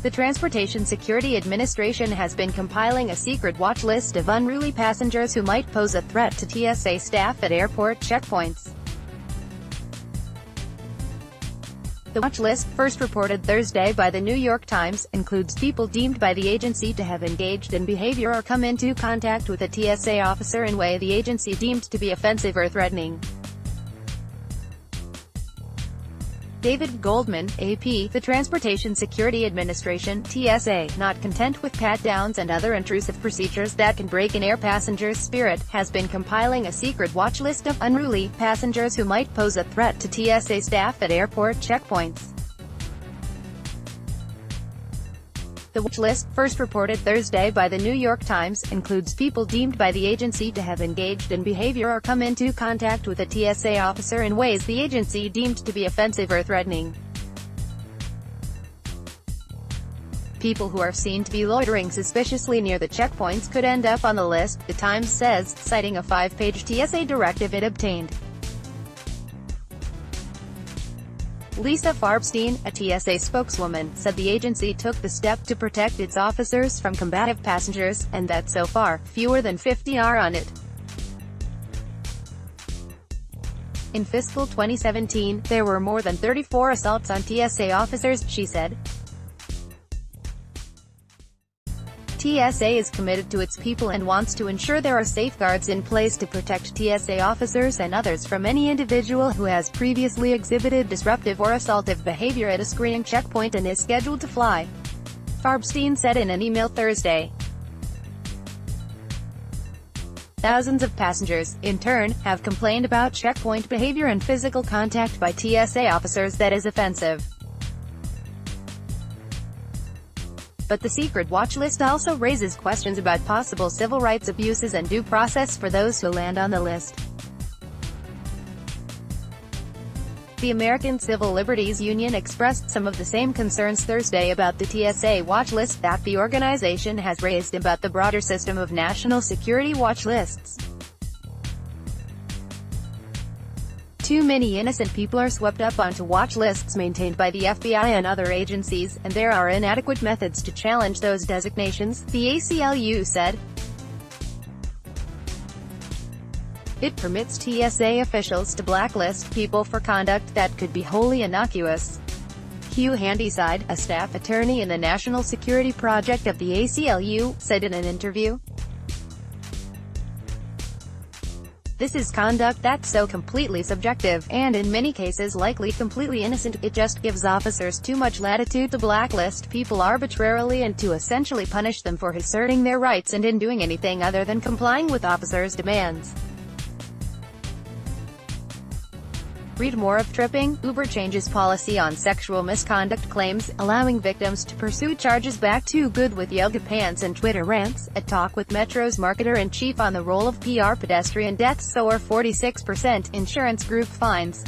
The Transportation Security Administration has been compiling a secret watch list of unruly passengers who might pose a threat to TSA staff at airport checkpoints. The watch list, first reported Thursday by the New York Times, includes people deemed by the agency to have engaged in behavior or come into contact with a TSA officer in a way the agency deemed to be offensive or threatening. David Goldman, AP, the Transportation Security Administration, TSA, not content with pat-downs and other intrusive procedures that can break an air passenger's spirit, has been compiling a secret watch list of unruly passengers who might pose a threat to TSA staff at airport checkpoints. The watch list, first reported Thursday by the New York Times, includes people deemed by the agency to have engaged in behavior or come into contact with a TSA officer in ways the agency deemed to be offensive or threatening. People who are seen to be loitering suspiciously near the checkpoints could end up on the list, the Times says, citing a 5-page TSA directive it obtained. Lisa Farbstein, a TSA spokeswoman, said the agency took the step to protect its officers from combative passengers, and that so far, fewer than 50 are on it. In fiscal 2017, there were more than 34 assaults on TSA officers, she said. TSA is committed to its people and wants to ensure there are safeguards in place to protect TSA officers and others from any individual who has previously exhibited disruptive or assaultive behavior at a screening checkpoint and is scheduled to fly, Farbstein said in an email Thursday. Thousands of passengers, in turn, have complained about checkpoint behavior and physical contact by TSA officers that is offensive. But the secret watch list also raises questions about possible civil rights abuses and due process for those who land on the list. The American Civil Liberties Union expressed some of the same concerns Thursday about the TSA watch list that the organization has raised about the broader system of national security watch lists. Too many innocent people are swept up onto watch lists maintained by the FBI and other agencies, and there are inadequate methods to challenge those designations, the ACLU said. It permits TSA officials to blacklist people for conduct that could be wholly innocuous. Hugh Handyside, a staff attorney in the National Security Project of the ACLU, said in an interview, "This is conduct that's so completely subjective, and in many cases likely completely innocent, it just gives officers too much latitude to blacklist people arbitrarily and to essentially punish them for asserting their rights and in doing anything other than complying with officers' demands." Read more of tripping. Uber changes policy on sexual misconduct claims, allowing victims to pursue charges back. Too good with yoga pants and Twitter rants. A talk with Metro's marketer-in-chief on the role of PR pedestrian deaths soar 46%, insurance group finds.